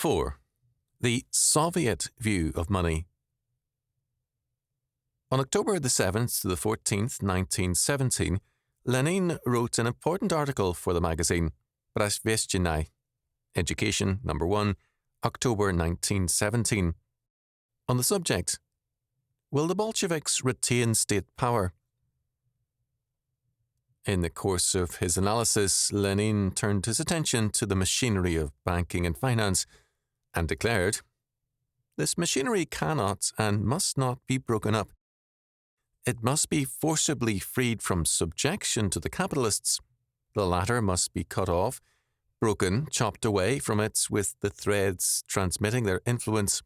4. The Soviet view of money. On October the 7th to the 14th, 1917, Lenin wrote an important article for the magazine Rushdoony, Education, No. 1, October 1917, on the subject, Will the Bolsheviks retain state power? In the course of his analysis, Lenin turned his attention to the machinery of banking and finance and declared, this machinery cannot and must not be broken up. It must be forcibly freed from subjection to the capitalists. The latter must be cut off, broken, chopped away from it with the threads transmitting their influence.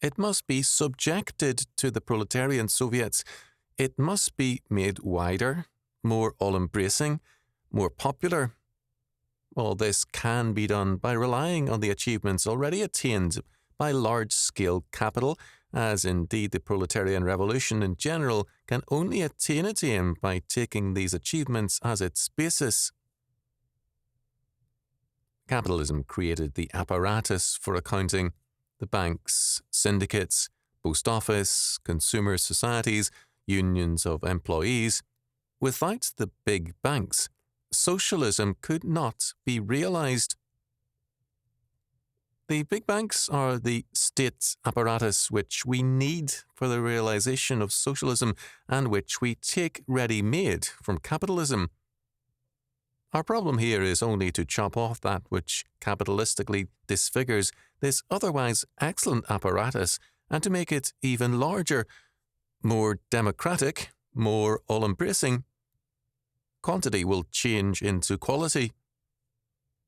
It must be subjected to the proletarian Soviets. It must be made wider, more all-embracing, more popular. All this can be done by relying on the achievements already attained by large-scale capital, as indeed the proletarian revolution in general can only attain its aim by taking these achievements as its basis. Capitalism created the apparatus for accounting, the banks, syndicates, post office, consumer societies, unions of employees. Without the big banks, socialism could not be realized. The big banks are the state apparatus which we need for the realization of socialism and which we take ready-made from capitalism. Our problem here is only to chop off that which capitalistically disfigures this otherwise excellent apparatus and to make it even larger, more democratic, more all-embracing. Quantity will change into quality.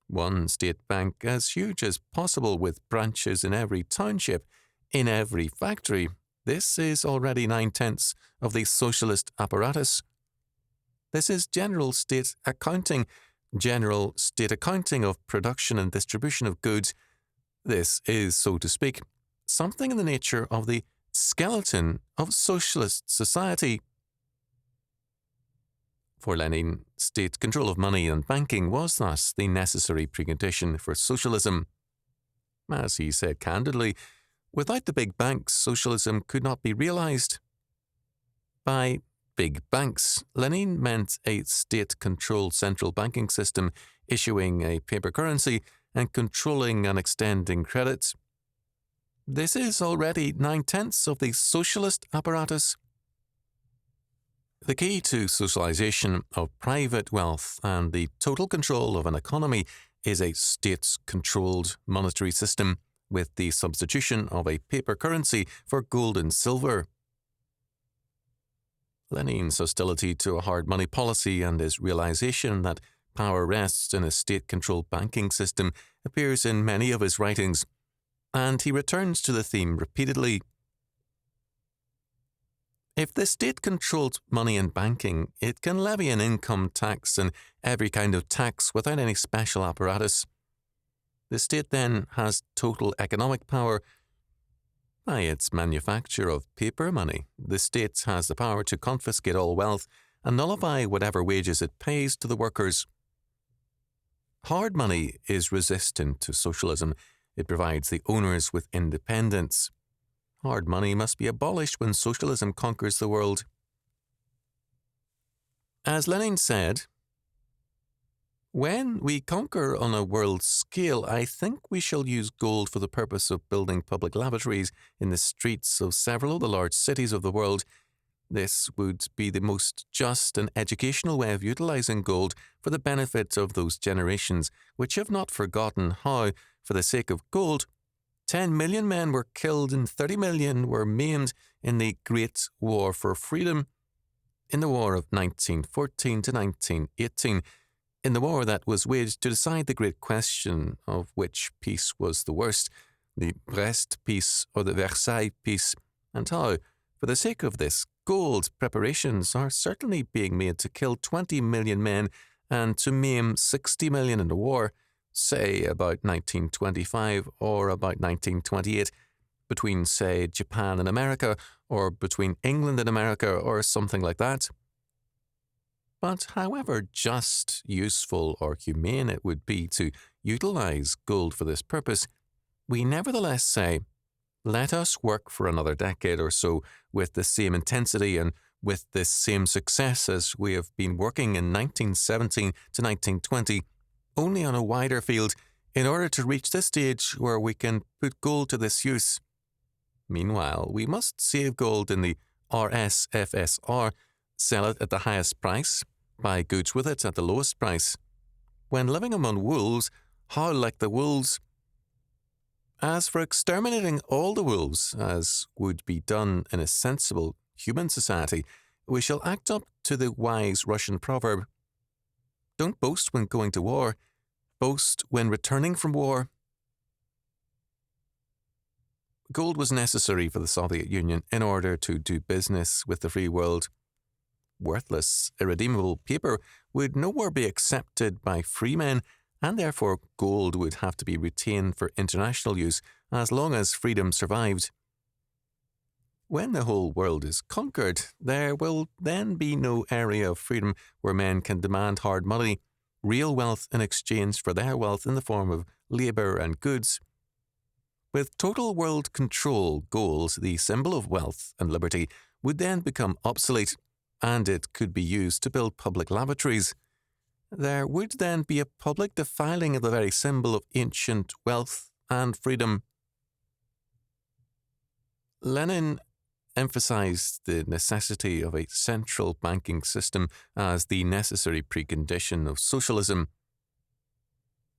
One state bank as huge as possible with branches in every township, in every factory. This is already 9/10 of the socialist apparatus. This is general state accounting of production and distribution of goods. This is, so to speak, something in the nature of the skeleton of socialist society. For Lenin, state control of money and banking was thus the necessary precondition for socialism. As he said candidly, without the big banks, socialism could not be realized. By big banks, Lenin meant a state-controlled central banking system issuing a paper currency and controlling and extending credit. This is already 9/10 of the socialist apparatus. The key to socialization of private wealth and the total control of an economy is a state-controlled monetary system with the substitution of a paper currency for gold and silver. Lenin's hostility to a hard money policy and his realization that power rests in a state-controlled banking system appears in many of his writings, and he returns to the theme repeatedly. If the state controls money and banking, it can levy an income tax and every kind of tax without any special apparatus. The state then has total economic power. By its manufacture of paper money, the state has the power to confiscate all wealth and nullify whatever wages it pays to the workers. Hard money is resistant to socialism. It provides the owners with independence. Hard money must be abolished when socialism conquers the world. As Lenin said, when we conquer on a world scale, I think we shall use gold for the purpose of building public lavatories in the streets of several of the large cities of the world. This would be the most just and educational way of utilizing gold for the benefit of those generations which have not forgotten how, for the sake of gold, 10 million men were killed and 30 million were maimed in the Great War for Freedom, in the War of 1914 to 1918, in the war that was waged to decide the great question of which peace was the worst, the Brest peace or the Versailles peace, and how, for the sake of this gold, preparations are certainly being made to kill 20 million men and to maim 60 million in the war, say about 1925 or about 1928, between, say, Japan and America, or between England and America, or something like that. But however just, useful, or humane it would be to utilize gold for this purpose, We nevertheless say, let us work for another decade or so with the same intensity and with this same success as we have been working in 1917 to 1920, only on a wider field, in order to reach the stage where we can put gold to this use. Meanwhile, we must save gold in the RSFSR, sell it at the highest price, buy goods with it at the lowest price. When living among wolves, how like the wolves? As for exterminating all the wolves, as would be done in a sensible human society, we shall act up to the wise Russian proverb, don't boast when going to war, boast when returning from war. Gold was necessary for the Soviet Union in order to do business with the free world. Worthless, irredeemable paper would nowhere be accepted by free men, and therefore gold would have to be retained for international use as long as freedom survived. When the whole world is conquered, there will then be no area of freedom where men can demand hard money, real wealth in exchange for their wealth in the form of labour and goods. With total world control, gold, the symbol of wealth and liberty, would then become obsolete, and it could be used to build public lavatories. There would then be a public defiling of the very symbol of ancient wealth and freedom. Lenin emphasized the necessity of a central banking system as the necessary precondition of socialism.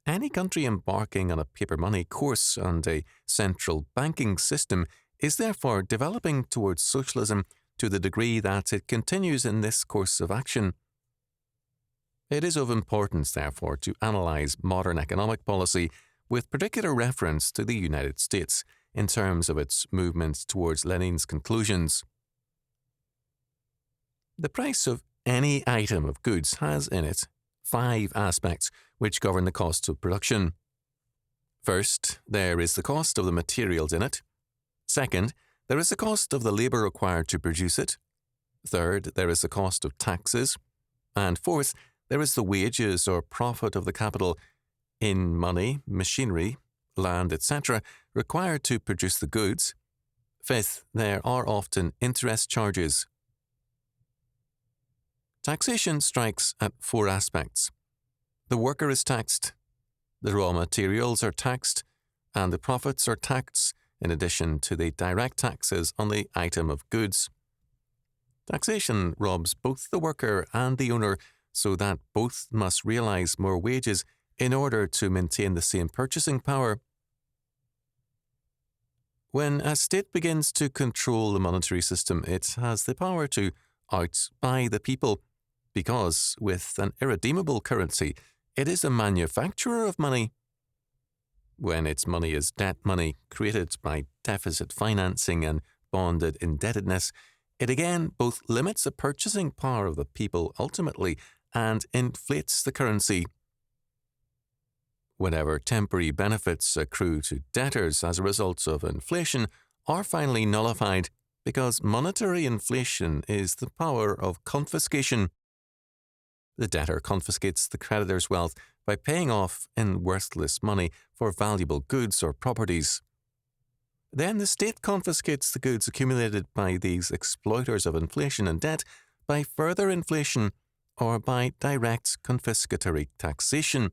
Any country embarking on a paper money course and a central banking system is therefore developing towards socialism to the degree that it continues in this course of action. It is of importance, therefore, to analyze modern economic policy with particular reference to the United States in terms of its movements towards Lenin's conclusions. The price of any item of goods has in it 5 aspects which govern the cost of production. First, there is the cost of the materials in it. Second, there is the cost of the labour required to produce it. Third, there is the cost of taxes. And fourth, there is the wages or profit of the capital in money, machinery, land, etc., required to produce the goods. Fifth, there are often interest charges. Taxation strikes at 4 aspects. The worker is taxed, the raw materials are taxed, and the profits are taxed in addition to the direct taxes on the item of goods. Taxation robs both the worker and the owner so that both must realize more wages in order to maintain the same purchasing power. When a state begins to control the monetary system, it has the power to outbuy the people, because with an irredeemable currency, it is a manufacturer of money. When its money is debt money created by deficit financing and bonded indebtedness, it again both limits the purchasing power of the people ultimately and inflates the currency. Whatever temporary benefits accrue to debtors as a result of inflation are finally nullified, because monetary inflation is the power of confiscation. The debtor confiscates the creditor's wealth by paying off in worthless money for valuable goods or properties. Then the state confiscates the goods accumulated by these exploiters of inflation and debt by further inflation or by direct confiscatory taxation.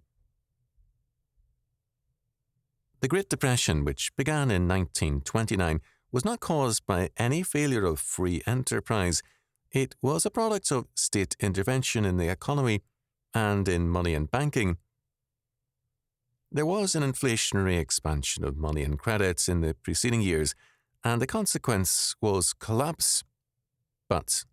The Great Depression, which began in 1929, was not caused by any failure of free enterprise. It was a product of state intervention in the economy and in money and banking. There was an inflationary expansion of money and credit in the preceding years, and the consequence was collapse. But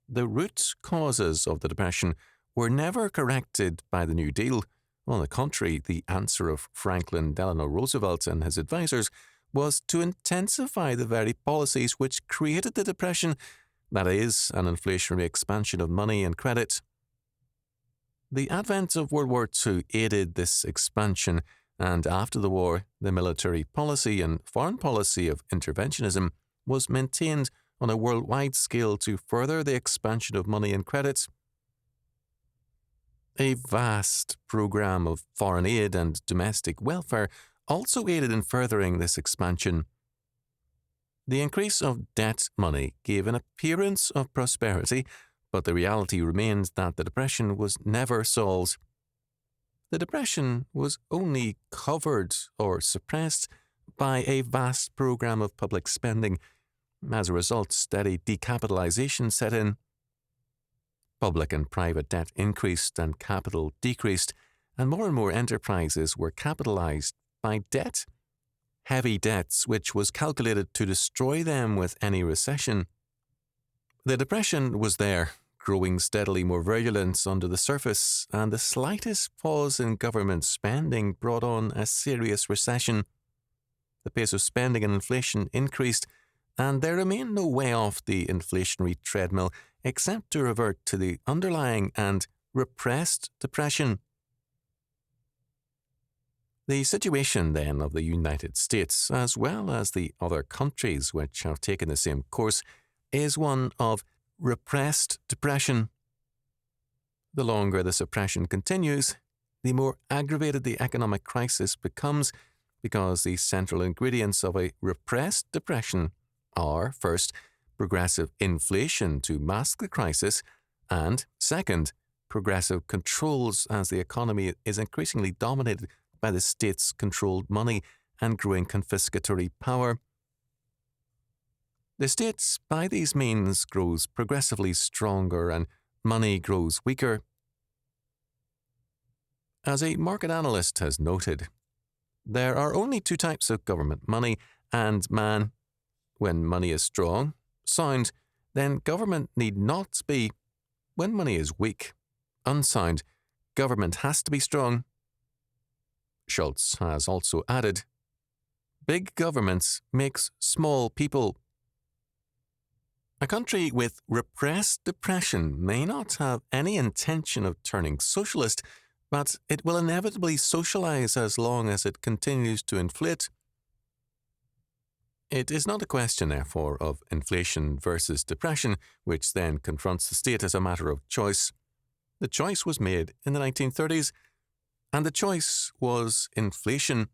the root causes of the Depression were never corrected by the New Deal. On the contrary, the answer of Franklin Delano Roosevelt and his advisers was to intensify the very policies which created the Depression, that is, an inflationary expansion of money and credit. The advent of World War II aided this expansion, and after the war, the military policy and foreign policy of interventionism was maintained on a worldwide scale to further the expansion of money and credit. A vast program of foreign aid and domestic welfare also aided in furthering this expansion. The increase of debt money gave an appearance of prosperity, but the reality remains that the Depression was never solved. The Depression was only covered or suppressed by a vast program of public spending. As a result, steady decapitalization set in. Public and private debt increased and capital decreased, and more enterprises were capitalized by debt. Heavy debts, which was calculated to destroy them with any recession. The Depression was there, growing steadily more virulent under the surface, and the slightest pause in government spending brought on a serious recession. The pace of spending and inflation increased, and there remained no way off the inflationary treadmill except to revert to the underlying and repressed depression. The situation, then, of the United States, as well as the other countries which have taken the same course, is one of repressed depression. The longer the suppression continues, the more aggravated the economic crisis becomes, because the central ingredients of a repressed depression are, first, progressive inflation to mask the crisis, and, second, progressive controls as the economy is increasingly dominated by the state's controlled money and growing confiscatory power. The state, by these means, grows progressively stronger and money grows weaker. As a market analyst has noted, there are only two types of government money and man. When money is strong, sound, then government need not be. When money is weak, unsound, government has to be strong. Schultz has also added, big governments makes small people. A country with repressed depression may not have any intention of turning socialist, but it will inevitably socialize as long as it continues to inflate. It is not a question, therefore, of inflation versus depression, which then confronts the state as a matter of choice. The choice was made in the 1930s, and the choice was inflation.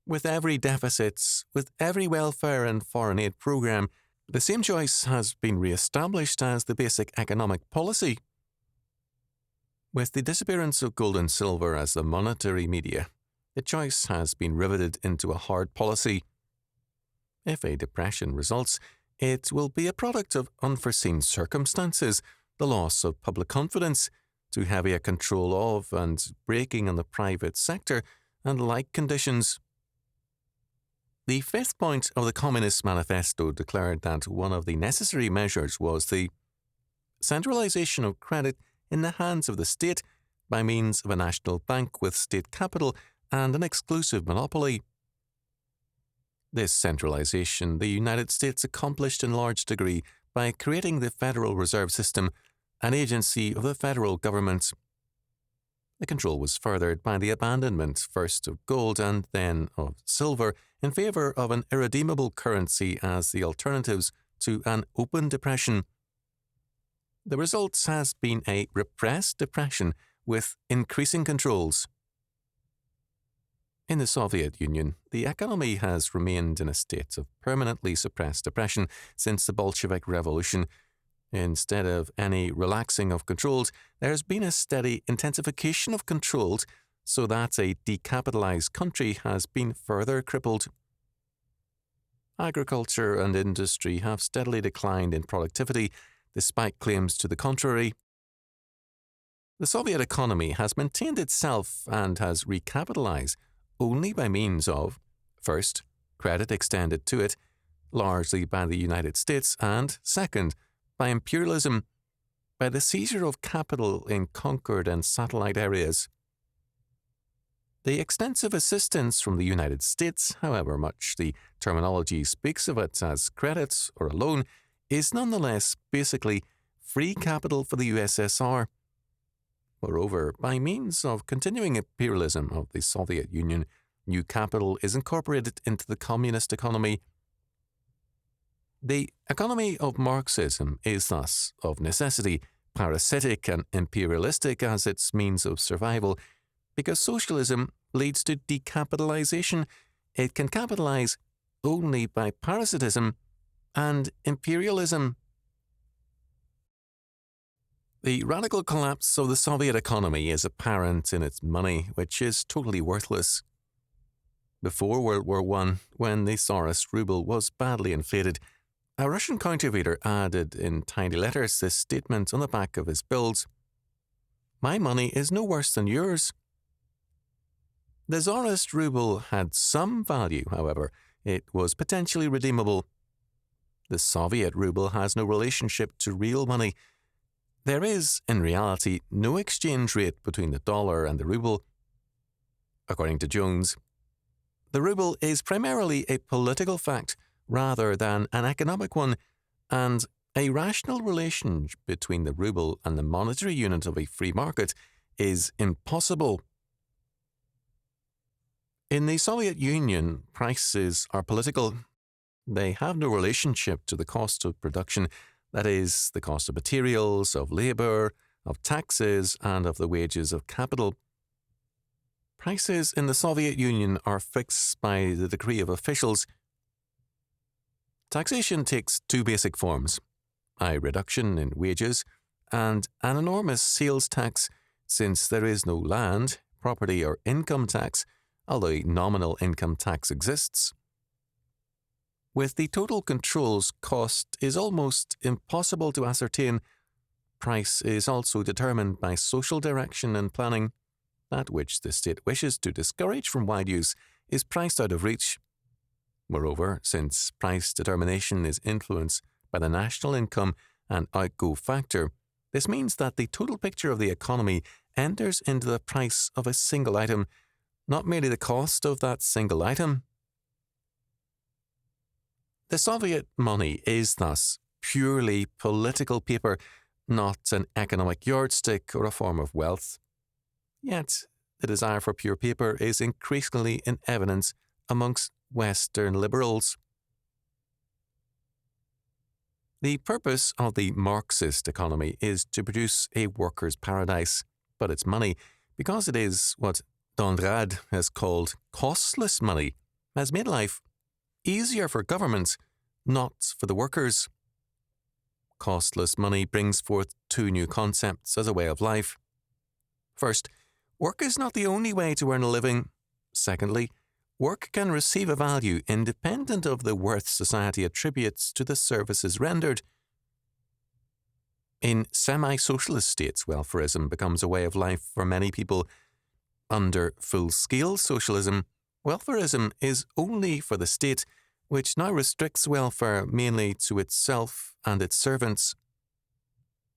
With every deficit, with every welfare and foreign aid program, the same choice has been re-established as the basic economic policy. With the disappearance of gold and silver as the monetary media, the choice has been riveted into a hard policy. If a depression results, it will be a product of unforeseen circumstances, the loss of public confidence, too heavy a control of and breaking on the private sector, and like conditions. The fifth point of the Communist Manifesto declared that one of the necessary measures was the centralization of credit in the hands of the state by means of a national bank with state capital and an exclusive monopoly. This centralization the United States accomplished in large degree by creating the Federal Reserve System, an agency of the federal government. The control was furthered by the abandonment first of gold and then of silver in favor of an irredeemable currency as the alternatives to an open depression. The result has been a repressed depression with increasing controls. In the Soviet Union, the economy has remained in a state of permanently suppressed depression since the Bolshevik Revolution. Instead of any relaxing of controls, there has been a steady intensification of controls so that a decapitalized country has been further crippled. Agriculture and industry have steadily declined in productivity, despite claims to the contrary. The Soviet economy has maintained itself and has recapitalized only by means of, first, credit extended to it, largely by the United States, and, second, by imperialism, by the seizure of capital in conquered and satellite areas. The extensive assistance from the United States, however much the terminology speaks of it as credit or a loan, is nonetheless basically free capital for the USSR. Moreover, by means of continuing imperialism of the Soviet Union, new capital is incorporated into the communist economy. The economy of Marxism is thus, of necessity, parasitic and imperialistic as its means of survival, because socialism, leads to decapitalization. It can capitalize only by parasitism and imperialism. The radical collapse of the Soviet economy is apparent in its money, which is totally worthless. Before World War I, when the Tsarist ruble was badly inflated, a Russian counterfeiter added in tiny letters this statement on the back of his bills: "My money is no worse than yours." The Tsarist ruble had some value, however. It was potentially redeemable. The Soviet ruble has no relationship to real money. There is, in reality, no exchange rate between the dollar and the ruble. According to Jones, the ruble is primarily a political fact rather than an economic one, and a rational relation between the ruble and the monetary unit of a free market is impossible. In the Soviet Union, prices are political. They have no relationship to the cost of production, that is, the cost of materials, of labour, of taxes, and of the wages of capital. Prices in the Soviet Union are fixed by the decree of officials. Taxation takes two basic forms: a reduction in wages and an enormous sales tax, since there is no land, property, or income tax, although nominal income tax exists. With the total controls, cost is almost impossible to ascertain. Price is also determined by social direction and planning. That which the state wishes to discourage from wide use is priced out of reach. Moreover, since price determination is influenced by the national income and outgo factor, this means that the total picture of the economy enters into the price of a single item, not merely the cost of that single item. The Soviet money is thus purely political paper, not an economic yardstick or a form of wealth. Yet, the desire for pure paper is increasingly in evidence amongst Western liberals. The purpose of the Marxist economy is to produce a worker's paradise, but its money, because it is what Donrad has called costless money, has made life easier for governments, not for the workers. Costless money brings forth two new concepts as a way of life. First, work is not the only way to earn a living. Secondly, work can receive a value independent of the worth society attributes to the services rendered. In semi-socialist states, welfarism becomes a way of life for many people. Under full-scale socialism, welfarism is only for the state, which now restricts welfare mainly to itself and its servants.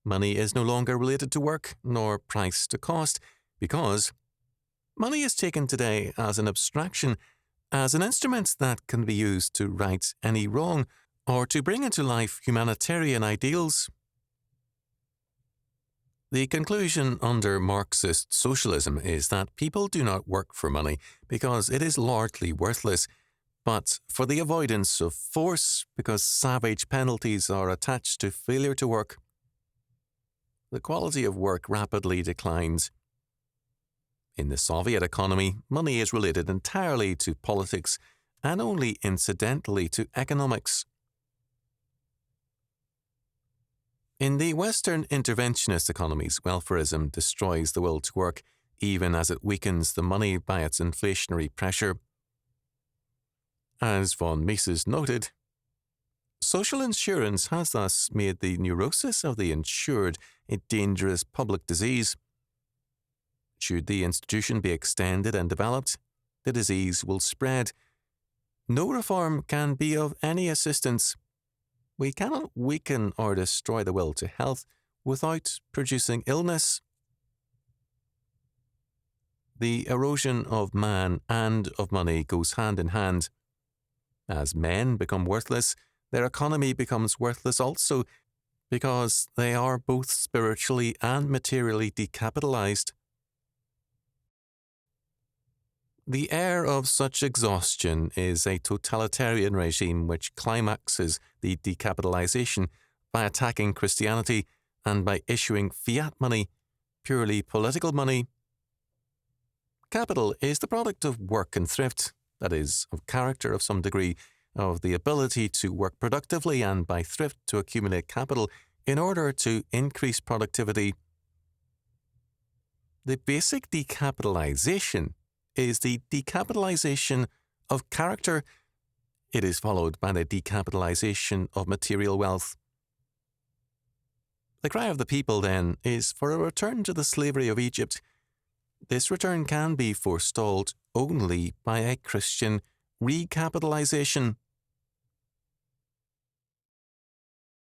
Money is no longer related to work, nor price to cost, because money is taken today as an abstraction, as an instrument that can be used to right any wrong or to bring into life humanitarian ideals. The conclusion under Marxist socialism is that people do not work for money because it is largely worthless, but for the avoidance of force because savage penalties are attached to failure to work. The quality of work rapidly declines. In the Soviet economy, money is related entirely to politics and only incidentally to economics. In the Western interventionist economies, welfarism destroys the will to work, even as it weakens the money by its inflationary pressure. As von Mises noted, social insurance has thus made the neurosis of the insured a dangerous public disease. Should the institution be extended and developed, the disease will spread. No reform can be of any assistance. We cannot weaken or destroy the will to health without producing illness. The erosion of man and of money goes hand in hand. As men become worthless, their economy becomes worthless also, because they are both spiritually and materially decapitalized. The heir of such exhaustion is a totalitarian regime which climaxes the decapitalization by attacking Christianity and by issuing fiat money, purely political money. Capital is the product of work and thrift, that is, of character of some degree, of the ability to work productively and by thrift to accumulate capital in order to increase productivity. The basic decapitalization is the decapitalization of character. It is followed by the decapitalization of material wealth. The cry of the people, then, is for a return to the slavery of Egypt. This return can be forestalled only by a Christian recapitalization.